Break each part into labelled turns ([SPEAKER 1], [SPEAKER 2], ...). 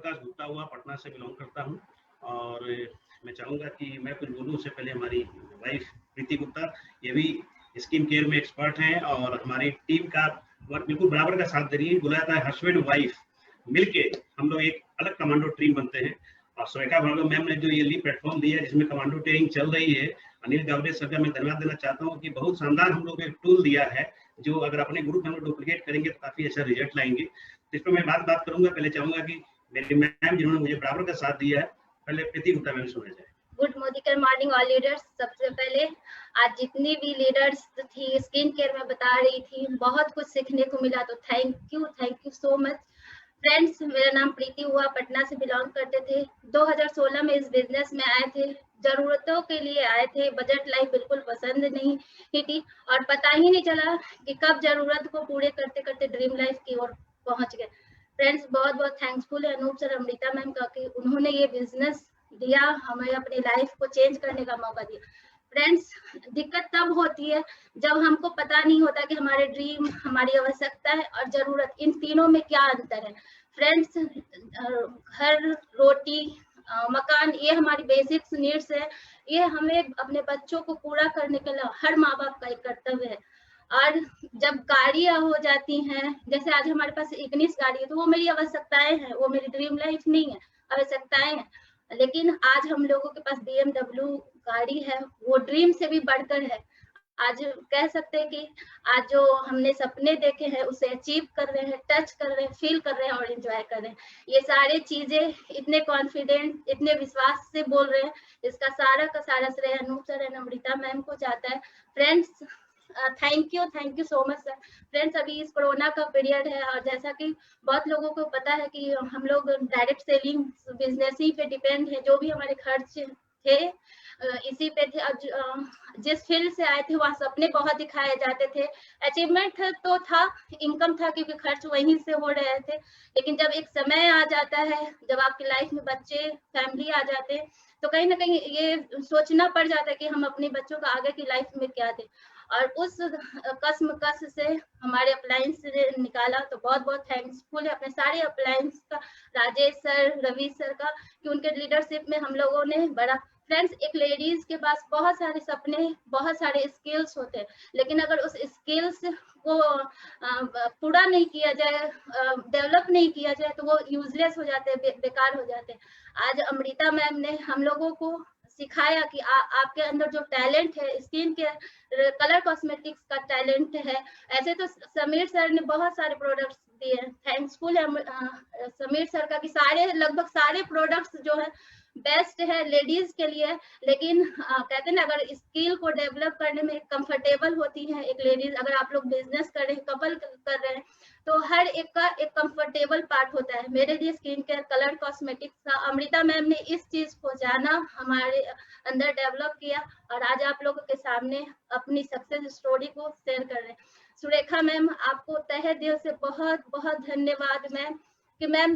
[SPEAKER 1] प्रकाश गुप्ता हुआ, पटना से बिलॉन्ग करता हूँ और मैं चाहूँगा कि मैं कुछ बोलूँ उससे पहले हमारी वाइफ प्रीति गुप्ता, ये भी स्किन केयर में एक्सपर्ट हैं और हमारी टीम का बिल्कुल बराबर का साथ दे रही है। बोला जाता है हस्बैंड वाइफ मिलके हम लोग एक अलग कमांडो टीम बनते हैं। और सुरेखा भार्गव मैम ने जो ये ली प्लेटफॉर्म दिया है जिसमें कमांडो ट्रेनिंग चल रही है, अनिल गावड़े सर का मैं धन्यवाद देना चाहता हूँ कि बहुत शानदार हम लोग एक टूल दिया है जो अगर अपने ग्रुप हम लोग डुप्लीकेट करेंगे तो काफी अच्छा रिजल्ट लाएंगे। तो इस पर मैं बात करूंगा। पहले चाहूंगा कि मेरी मैम जिन्होंने मुझे बराबर का साथ दिया है, पहले प्रीति गुप्ता मैम सुना जाए।
[SPEAKER 2] गुड मोदिकर मॉर्निंग ऑल लीडर्स। सबसे पहले आज जितनी भी लीडर्स थी स्किन केयर में बता रही थी, बहुत कुछ सीखने को मिला, तो thank you so much friends. मेरा नाम प्रीति हुआ, पटना से बिलोंग करते थे। 2016 में इस बिजनेस में आए थे, जरूरतों के लिए आए थे। बजट लाइफ बिल्कुल पसंद नहीं थी और पता ही नहीं चला कि कब जरूरत को पूरे करते करते ड्रीम लाइफ की ओर पहुंच गए। फ्रेंड्स बहुत बहुत थैंक्सफुल है अनूप सर, अमृता मैम का कि उन्होंने ये बिजनेस दिया, हमें अपनी लाइफ को चेंज करने का मौका दिया। फ्रेंड्स दिक्कत तब होती है जब हमको पता नहीं होता कि हमारे ड्रीम, हमारी आवश्यकता है और जरूरत, इन तीनों में क्या अंतर है। फ्रेंड्स घर, रोटी, मकान, ये हमारी बेसिक्स नीड्स है। ये हमें अपने बच्चों को पूरा करने के लिए हर माँ बाप का एक कर्तव्य है। और जब गाड़ियां हो जाती हैं, जैसे आज हमारे पास इग्निस गाड़ी है, तो वो मेरी आवश्यकताएं हैं, वो मेरी ड्रीम लाइफ नहीं है, आवश्यकताएं हैं। लेकिन आज हम लोगों के पास BMW गाड़ी है, वो ड्रीम से भी बढ़कर है। आज कह सकते हैं कि आज जो हमने सपने देखे हैं उसे अचीव कर रहे हैं, टच कर रहे हैं, फील कर रहे हैं और एंजॉय कर रहे हैं। ये सारे चीजें इतने कॉन्फिडेंट, इतने विश्वास से बोल रहे हैं, इसका सारा का सारा श्रेय Anoop sir and Amrita ma'am को जाता है। Friends thank you so much sir. Friends अभी इस कोरोना का पीरियड है और जैसा कि बहुत लोगों को पता है कि हम लोग डायरेक्ट सेलिंग बिजनेस ही पे डिपेंड है, जो भी हमारे खर्च थे इसी पे थे। जिस फील्ड से आए थे वहाँ सपने बहुत दिखाए जाते थे, अचीवमेंट तो था, इनकम था क्योंकि खर्च वहीं से हो रहे थे। लेकिन जब एक समय आ जाता है, जब आपकी लाइफ में बच्चे, फैमिली आ जाते हैं, तो कहीं ना कहीं ये सोचना पड़ जाता है कि हम अपने बच्चों को आगे की लाइफ में क्या दें। और उस कसमकस से हमारे अप्लायंस निकाला, तो बहुत बहुत थैंक्सफुल है अपने सारे अप्लायंस का, राजेश सर, रवि सर का, कि उनके लीडरशिप में हम लोगों ने बड़ा। फ्रेंड्स एक लेडीज के पास बहुत सारे सपने, बहुत सारे स्किल्स होते हैं, लेकिन अगर उस स्किल्स को पूरा नहीं किया जाए, डेवलप नहीं किया जाए, तो वो यूजलेस हो जाते हैं, बेकार हो जाते हैं। आज अमृता मैम ने हम लोगों को सिखाया कि आपके अंदर जो टैलेंट है, स्किन के कलर कॉस्मेटिक्स का टैलेंट है। ऐसे तो समीर सर ने बहुत सारे प्रोडक्ट्स दिए हैं, थैंक्सफुल है समीर सर का कि सारे, लगभग सारे प्रोडक्ट्स जो है बेस्ट है लेडीज के लिए। लेकिन कहते हैं ना, अगर स्किल को डेवलप करने में कंफर्टेबल होती है एक लेडीज, अगर आप लोग बिजनेस कर रहे हैं, कपल कर रहे हैं, तो हर एक का एक कंफर्टेबल पार्ट होता है। मेरे लिए स्किन केयर, कलर कॉस्मेटिक्स था। अमृता मैम ने इस चीज को जाना, हमारे अंदर डेवलप किया और आज आप लोगों के सामने अपनी सक्सेस स्टोरी को शेयर कर रहे हैं। सुरेखा मैम, आपको तहे दिल से बहुत बहुत धन्यवाद मैम, कि मैम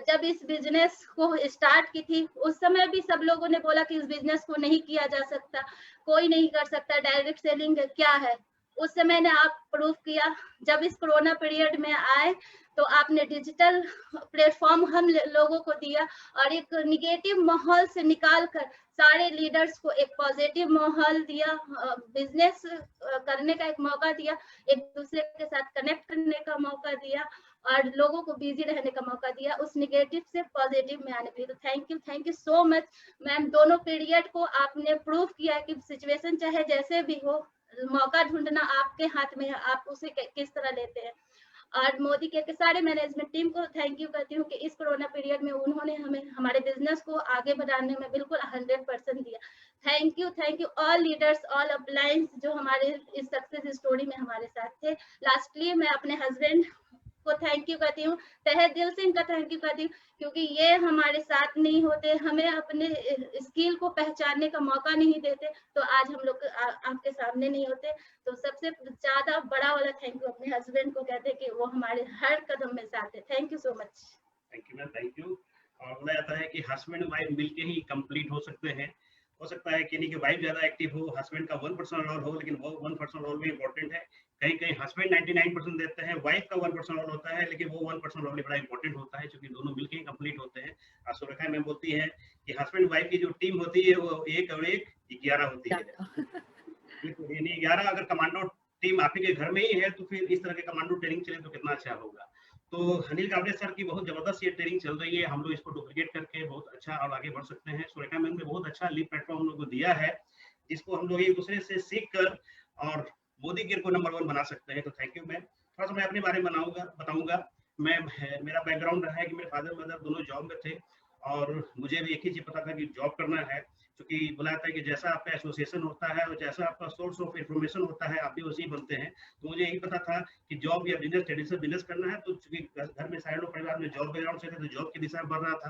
[SPEAKER 2] जब इस बिजनेस को स्टार्ट की थी उस समय भी सब लोगों ने बोला कि इस बिजनेस को नहीं किया जा सकता, कोई नहीं कर सकता, डायरेक्ट सेलिंग क्या है। उस समय ने आप प्रूफ किया। जब इस कोरोना पीरियड में आए तो आपने डिजिटल प्लेटफॉर्म हम लोगों को दिया और एक निगेटिव माहौल से निकाल कर सारे लीडर्स को एक पॉजिटिव माहौल दिया, बिजनेस करने का एक मौका दिया, एक दूसरे के साथ कनेक्ट करने का मौका दिया और लोगों को बिजी रहने का मौका दिया, उस निगेटिव से पॉजिटिव में आने के लिए। तो thank you so much ma'am. दोनों पीरियड को आपने प्रूव किया कि सिचुएशन चाहे जैसे भी हो, मौका ढूंढना आपके हाथ में है, आप उसे किस तरह लेते हैं। और मोदी के सारे मैनेजमेंट टीम को थैंक यू करती हूँ कि इस कोरोना पीरियड में उन्होंने हमें हमारे बिजनेस को आगे बढ़ाने में बिल्कुल 100% दिया। Thank you all leaders, all appliance जो हमारे इस सक्सेस स्टोरी में हमारे साथ थे। लास्टली मैं अपने हस्बैंड को थैंक यू करती हूँ, तहे दिल से इनका थैंक यू करती हूँ, क्योंकि ये हमारे साथ नहीं होते, हमें अपने स्किल को पहचानने का मौका नहीं देते, तो आज हम लोग आपके सामने नहीं होते। तो सबसे ज्यादा बड़ा वाला थैंक यू अपने हस्बैंड को कहते हैं कि वो हमारे हर कदम में साथ है। Thank you so much.
[SPEAKER 1] Thank you ma'am, thank you. और बोला जाता है कि हस्बैंड वाइफ मिलके ही कंप्लीट हो सकते हैं। हो सकता है कि नहीं कि वाइफ ज्यादा एक्टिव हो, हस्बैंड का 1% रोल हो, लेकिन वो 1% रोल भी इंपॉर्टेंट है। कहीं कहीं हस्बैंड 99% देते हैं, वाइफ का 1% रोल होता है, लेकिन वो 1% रोल भी बड़ा इंपॉर्टेंट होता है, क्योंकि दोनों मिलकर ही कंप्लीट होते हैं। सुरेखा मैम बोलती हैं कि हस्बैंड वाइफ की जो टीम होती है वो 1 और 1 11 होती है। बिल्कुल, यानी 11 अगर कमांडो टीम आप ही के घर में ही है तो फिर इस तरह के कमांडो ट्रेनिंग चले तो कितना अच्छा होगा। तो अनिल काबले सर की बहुत जबरदस्त ये ट्रेनिंग चल रही है, हम लोग इसको डुप्लीकेट करके बहुत अच्छा और आगे बढ़ सकते हैं। सुरेखा मैम ने बहुत अच्छा लीड प्लेटफॉर्म हम लोग को दिया है, जिसको हम लोग एक दूसरे से सीख कर और मोदी गिर को नंबर 1 बना सकते हैं। तो थैंक यू मैम। थोड़ा सा मैं अपने बारे में बताऊंगा। मेरा बैकग्राउंड रहा है कि मेरे फादर मदर दोनों जॉब में थे और मुझे भी एक ही चीज पता था कि जॉब करना है, क्योंकि बोला जाता है कि जैसा आपका एसोसिएशन होता है और जैसा आपका सोर्स ऑफ इंफॉर्मेशन होता है आप भी उसी बनते हैं। तो मुझे यही पता था कि जॉब या बिजनेस ट्रेडिशनल बिजनेस करना है। तो चूंकि घर में सारे लोग परिवार में जॉब बैकग्राउंड से थे तो जॉब की दिशा में बढ़ रहा था।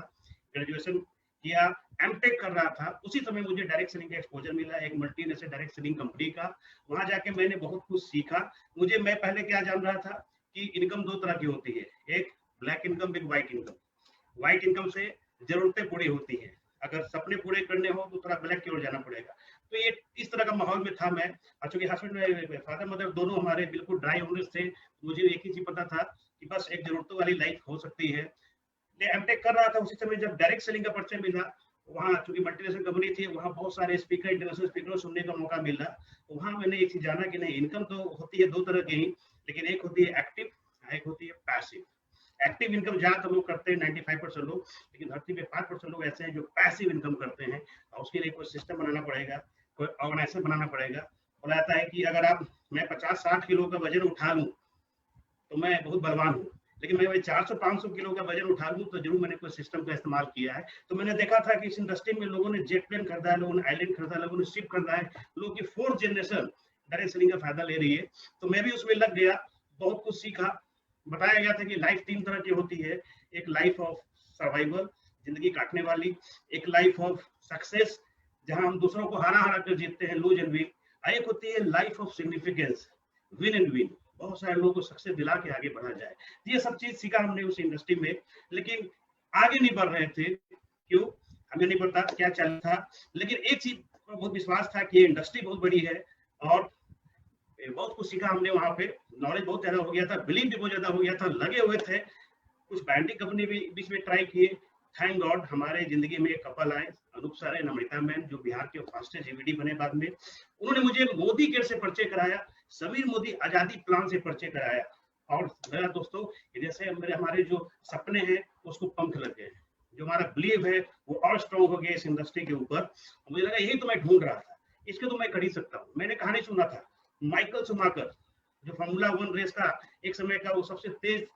[SPEAKER 1] ग्रेजुएशन किया, एमटेक कर रहा था, उसी समय मुझे डायरेक्ट सेलिंग का एक्सपोजर मिला एक मल्टीनेशनल डायरेक्ट सेलिंग कंपनी का। वहां जाके मैंने बहुत कुछ सीखा। मैं पहले क्या जान रहा था कि इनकम 2 तरह की होती है, एक ब्लैक इनकम, एक व्हाइट इनकम। व्हाइट इनकम से जरूरतें पूरी होती है, अगर सपने पूरे करने हो तो थोड़ा ब्लैक की ओर जाना पड़ेगा। तो ये इस तरह का माहौल में था मैं। और चूंकि हस्बैंड फादर मदर दोनों हमारे बिल्कुल ड्राई ओनर्स थे, मुझे एक ही चीज पता था कि बस एक जरूरतों वाली लाइफ हो सकती है। एमटेक कर रहा था उसी समय जब डायरेक्ट सेलिंग का परिचय मिला। वहाँ चूंकि मल्टीनेशनल कंपनी थी, वहाँ बहुत सारे स्पीकर, इंटरनेशनल स्पीकर सुनने का मौका मिला। तो वहाँ मैंने एक चीज जाना कि नहीं, इनकम तो होती है 2 तरह की ही, लेकिन एक होती है एक्टिव, एक होती है पैसिव। एक्टिव इनकम ज्यादातर लोग करते हैं 95% लोग, लेकिन धरती पे 5% लोग ऐसे हैं जो पैसिव इनकम करते हैं। और उसके लिए कोई सिस्टम बनाना पड़ेगा, कोई ऑर्गेनाइजेशन बनाना पड़ेगा। बोला जाता है कि अगर मैं 50-60 किलो का वजन उठा लूं तो मैं बहुत बलवान हूँ, लेकिन मैं वही 400-500 किलो का वजन उठा लूं तो जरूर मैंने कोई सिस्टम का इस्तेमाल किया है। तो मैंने देखा था कि इस इंडस्ट्री में लोगों ने जेट प्लेन खरीदा है, लोगों ने आइलैंड खरीदा है, लोगों ने शिप खरीदा है, लोगों की 4th जनरेशन डायरेक्ट सेलिंग का फायदा ले रही है। तो मैं भी उसमें लग गया, बहुत कुछ सीखा। बताया गया था कि लाइफ 3 तरह की होती है, एक लाइफ ऑफ सर्वाइवल, जिंदगी काटने वाली, एक लाइफ ऑफ सक्सेस जहां हम दूसरों को हारा हारा कर जीतते हैं, लूज एंड विन, एक होती है life of significance, win and win, बहुत सारे लोगों को सक्सेस दिला के आगे बढ़ा जाए। ये सब चीज सीखा हमने उस इंडस्ट्री में, लेकिन आगे नहीं बढ़ रहे थे। क्यों, हमें नहीं पता क्या चल था, लेकिन एक चीज पर बहुत विश्वास था कि ये इंडस्ट्री बहुत बड़ी है और बहुत कुछ सीखा हमने वहां पे। नॉलेज बहुत ज्यादा हो गया था, बिलीव भी बहुत ज्यादा हो गया था, लगे हुए थे। कुछ ब्रांडिंग कंपनी भी बीच में ट्राई किए। थैंक गॉड हमारे जिंदगी में एक कपल आए, अनूप सर है, नम्रता मैम, जो बिहार के फास्टेस्ट जीवीडी बने बाद में। उन्होंने मुझे मोदी केयर से परिचय कराया, समीर मोदी आजादी प्लान से परिचय कराया। और मेरा दोस्तों, जैसे हमारे जो सपने हैं उसको पंख लग गए, जो हमारा बिलीव है वो और स्ट्रॉन्ग हो गया इस इंडस्ट्री के ऊपर। मुझे लगा यही तो मैं ढूंढ रहा था, इसके तो मैं कर ही सकता हूँ। मैंने कहानी सुना था माइकल शुमाकर, जो फॉर्मूला 1 रेस का एक समय का वो सबसे तेज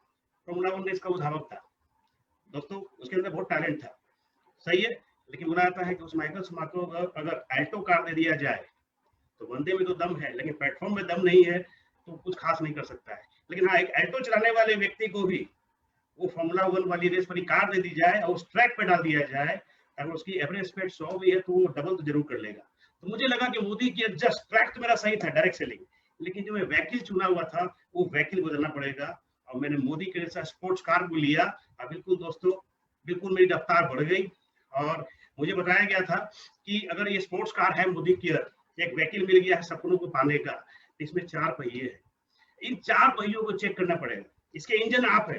[SPEAKER 1] फॉर्मूला 1 रेस का वो धावक था दोस्तों, उसके अंदर बहुत टैलेंट था, सही है। लेकिन बोला जाता है कि उस माइकल शुमाकर को अगर अल्टो कार दे दिया जाए तो बंदे में तो दम है, लेकिन प्लेटफॉर्म में दम नहीं है तो कुछ खास नहीं कर सकता है। लेकिन हाँ, एक अल्टो चलाने वाले व्यक्ति को भी वो फॉर्मूला 1 वाली रेस वाली कार दे दी जाए और उस ट्रैक पे डाल दिया जाए, अगर उसकी एवरेज स्पीड 100 भी है तो वो डबल तो जरूर कर लेगा। तो मुझे लगा कि मोदी की जस्ट ट्रैक तो मेरा सही था, डायरेक्ट सेलिंग, लेकिन जो मैं वहीकल चुना हुआ था वो वहीकल बदलना पड़ेगा। और मैंने मोदी के जैसा स्पोर्ट्स कार को लिया। और बिल्कुल दोस्तों, बिल्कुल मेरी रफ्तार बढ़ गई और मुझे बताया गया था कि अगर ये स्पोर्ट्स कार है मोदी केयर, एक वहीकल मिल गया है सपनों को पाने का, तो इसमें 4 पहिए हैं। इन 4 पहियों को चेक करना पड़ेगा। इसके इंजन आप है,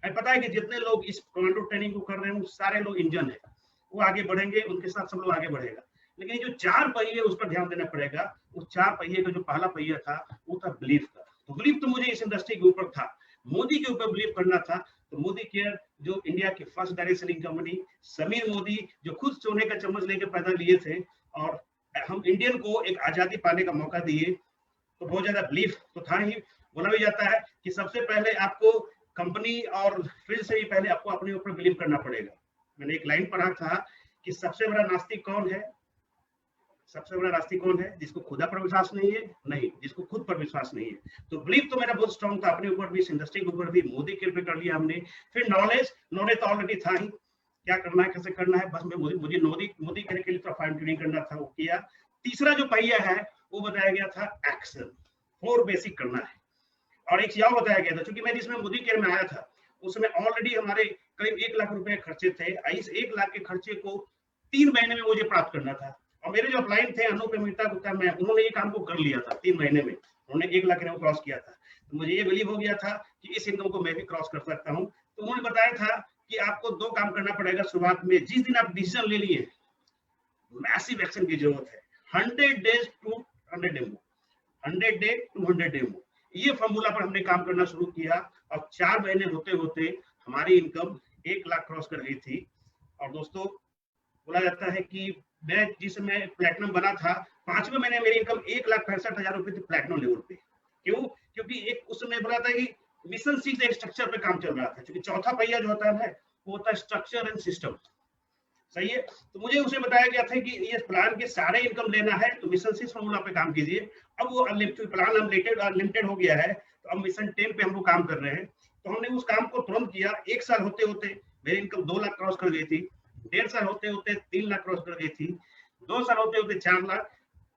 [SPEAKER 1] पता है कि जितने लोग इस कमांडो ट्रेनिंग को कर रहे हैं वो सारे लोग इंजन है, वो आगे बढ़ेंगे, उनके साथ सब लोग आगे बढ़ेगा। लेकिन जो 4 पहिए उस पर ध्यान देना पड़ेगा। उस 4 पहिए का जो पहला पहिया था वो था बिलीफ का। तो बिलीफ तो मुझे इस इंडस्ट्री के ऊपर था, मोदी के ऊपर बिलीव करना था। तो मोदी केयर जो इंडिया की first direct selling company, Sameer Modi जो खुद सोने का चम्मच लेकर पैदा लिए थे और हम इंडियन को एक आजादी पाने का मौका दिए, तो बहुत ज्यादा बिलीफ तो था ही। बोला भी जाता है कि सबसे पहले आपको कंपनी और फील्ड से भी पहले आपको अपने ऊपर बिलीव करना पड़ेगा। मैंने एक लाइन पढ़ा था कि सबसे बड़ा नास्तिक कौन है, सबसे बड़ा नास्तिक कौन है, जिसको खुदा पर विश्वास नहीं है, नहीं, जिसको खुद पर विश्वास नहीं है। तो बिलीव तो मेरा बहुत स्ट्रॉन्ग था अपने ऊपर भी, इस इंडस्ट्री के ऊपर भी। मोदी के पे कर लिया हमने। फिर नॉलेज तो ऑलरेडी था ही, क्या करना है, कैसे करना है, बस मुझे मोदी करने के लिए तो फाइन ट्यूनिंग करना था, वो किया। तीसरा जो पहिया है वो बताया गया था एक्शन, 4 बेसिक करना है। और एक चीज बताया गया था, क्योंकि मैं जिसमें मोदी केयर में आया था उसमें ऑलरेडी हमारे करीब 1 लाख रुपए खर्चे थे। इस 1 लाख के खर्चे को 3 महीने में मुझे प्राप्त करना था। और मेरे जो अपलाइन थे अनूप, अमिता गुप्ता, मैं, उन्होंने ये काम को कर लिया था 3 महीने में, उन्होंने 1 लाख क्रॉस किया था। तो मुझे ये बिलीव हो गया था कि इस इनकम को मैं भी क्रॉस कर सकता हूँ। तो उन्होंने बताया था कि आपको 2 काम करना पड़ेगा शुरुआत में। जिस दिन आप डिसीजन ले लिए, मैसिव एक्शन की जरूरत है। 100 days to 100 demo, 100 day to 100 demo, ये फॉर्मूला पर हमने काम करना शुरू किया और 4 महीने होते होते हमारी इनकम 1 लाख क्रॉस कर गई थी। और दोस्तों बोला जाता है कि मैं जिस समय प्लेटिनम बना था, 5वें महीने मेरी इनकम 1,65,000 रुपए थी प्लेटिनम लेवल पे। क्यों? क्योंकि एक उस समय बोला था कि मिशन 6 एक स्ट्रक्चर पे काम चल रहा था, क्योंकि चौथा पहिया जो होता है वो होता है स्ट्रक्चर एंड सिस्टम। सही है। तो मुझे उसे बताया गया था कि ये प्लान के सारे इनकम लेना है तो मिशन 6 फॉर्मूला पे काम कीजिए। अब वो प्लान अनलिमिटेड हो गया है, तो अब मिशन 10 पे हम लोग काम कर रहे हैं। तो हमने उस काम को तुरंत किया। 1 साल होते होते मेरी इनकम 2 लाख क्रॉस कर गई थी, 1.5 साल होते होते 3 लाख क्रॉस कर गई थी, 2 साल होते होते 4 लाख,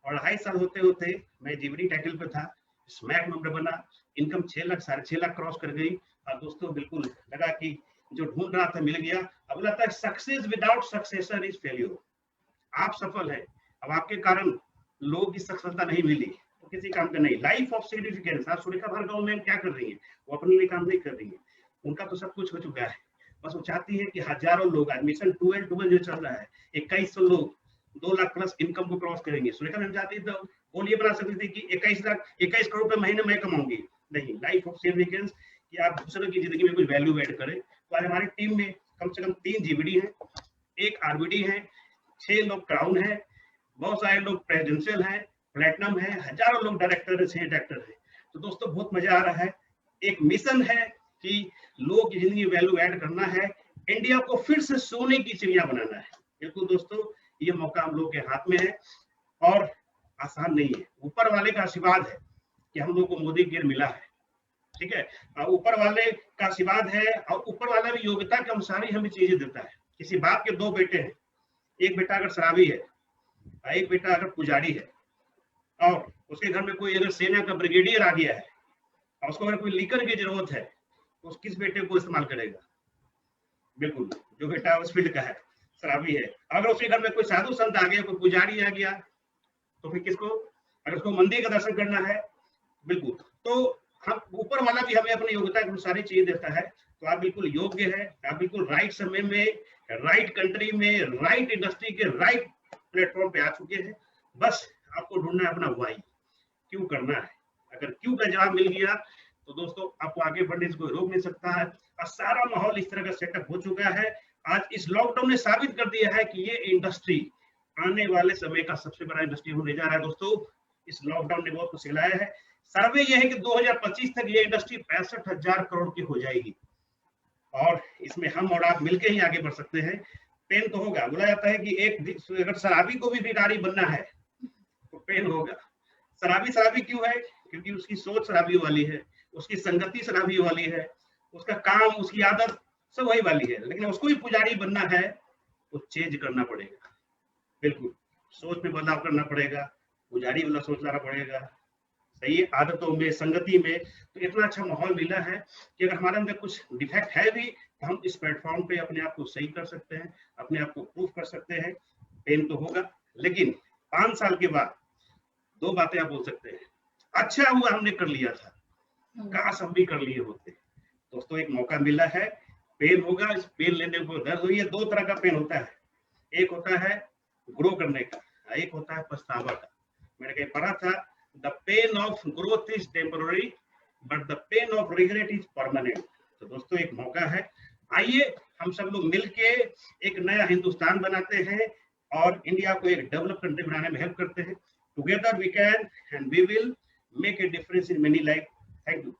[SPEAKER 1] और 2.5 साल होते होते मैं जीवनी टाइटल पे था, स्मैक मेंबर बना, इनकम 6 लाख 6.5 लाख क्रॉस कर गई। और दोस्तों बिल्कुल लगा कि जो ढूंढ रहा था मिल गया। अब लगता है success without successor is failure. आप सफल हैं, अब आपके कारण लोगों की सफलता नहीं मिली तो किसी काम का नहीं। लाइफ ऑफ सिग्निफिकेंस, आज सुरेखा भार्गव मैम क्या कर रही है? वो अपने लिए काम नहीं कर रही है, उनका तो सब कुछ हो चुका है। बस वो चाहती है कि हजारों लोग, आज मिशन 12 जो चल रहा है, 2100 लोग 2 लाख प्लस इनकम को क्रॉस करेंगे। सुरेखा मैम चाहती तो गोल ये बना सकती थी कि 21 करोड़ रुपए महीने में कमाऊंगी। नहीं, लाइफ ऑफ सिग्निफिकेंस कि आप दूसरों की जिंदगी में कुछ वैल्यू ऐड करें। तो आज हमारी टीम में कम से कम 3 जीबीडी हैं, 1 आरबीडी है, 6 लोग क्राउन है, बहुत सारे लोग प्रेसिडेंशियल हैं, प्लेटिनम है, हजारों लोग डायरेक्टर है, डायरेक्टर है। तो दोस्तों बहुत मजा आ रहा है। एक मिशन है कि लोगों की जिंदगी में वैल्यू ऐड करना है, इंडिया को फिर से सोने की चिड़िया बनाना है। बिल्कुल दोस्तों, ये मौका हम लोग के हाथ में है और आसान नहीं है। ऊपर वाले का आशीर्वाद है कि हम लोग को मोदी गियर मिला है, ठीक है। ऊपर वाले का आशीर्वाद है और ऊपर वाला भी योग्यता के अनुसार ही हमें चीजें देता है। किसी बाप के 2 बेटे हैं, एक बेटा अगर शराबी है, एक बेटा अगर पुजारी है, और उसके घर में कोई अगर सेना का ब्रिगेडियर आ गया है और उसको अगर कोई लीकर की जरूरत है, तो किस बेटे को इस्तेमाल करेगा? बिल्कुल जो बेटा उस फील्ड का है, शराबी है। अगर उसके घर में कोई साधु संत आ गया, कोई पुजारी आ गया, तो फिर किसको? अगर उसको मंदिर का दर्शन करना है, बिल्कुल। तो हम ऊपर वाला भी हमें अपनी योग्यता के अनुसार चीज देता है। तो आप बिल्कुल योग्य है, आप बिल्कुल राइट समय में, राइट कंट्री में, राइट इंडस्ट्री के राइट प्लेटफॉर्म पे आ चुके हैं। बस आपको ढूंढना है अपना वाई, क्यों करना है। अगर क्यों का जवाब मिल गया तो दोस्तों आपको आगे बढ़ने से कोई रोक नहीं सकता है। और सारा माहौल इस तरह का सेटअप हो चुका है। आज इस लॉकडाउन ने साबित कर दिया है कि ये इंडस्ट्री आने वाले समय का सबसे बड़ा इंडस्ट्री होने जा रहा है। दोस्तों इस लॉकडाउन ने बहुत कुछ सिखाया है। सर्वे यह है कि 2025 तक ये इंडस्ट्री 65,000 करोड़ की हो जाएगी और इसमें हम और आप मिलकर ही आगे बढ़ सकते हैं। पेन तो होगा। बोला जाता है कि एक अगर शराबी को भी भिखारी बनना है तो पेन होगा। शराबी क्यों है? क्योंकि उसकी सोच शराबी वाली है, उसकी संगति शराबी वाली है, उसका काम, उसकी आदत सब वही वाली है। लेकिन उसको भी पुजारी बनना है तो चेंज करना पड़ेगा। बिल्कुल सोच में बदलाव करना पड़ेगा, पुजारी वाला सोच लाना पड़ेगा। सही है, आदतों में, संगति में। तो इतना अच्छा माहौल मिला है कि अगर हमारे अंदर कुछ डिफेक्ट है भी तो हम इस प्लेटफॉर्म पे अपने आप को सही कर सकते हैं, अपने आप को प्रूफ कर सकते हैं। पेन तो होगा, लेकिन 5 साल के बाद 2 बातें आप बोल सकते हैं, अच्छा हुआ हमने कर लिया था, काश हम भी कर लिए होते। दोस्तों एक मौका मिला है, पेन होगा, इस पेन लेने को दर्द हुई है। 2 तरह का पेन होता है, एक होता है ग्रो करने का, एक होता है पछतावा का। मैंने कहीं पढ़ा था, the pain of growth is temporary but the pain of regret is permanent। तो दोस्तों एक मौका है, आइए हम सब लोग मिलके एक नया हिंदुस्तान बनाते हैं और इंडिया को एक डेवलप कंट्री बनाने में हेल्प करते हैं। Together we can and we will make a difference in many life. Thank you.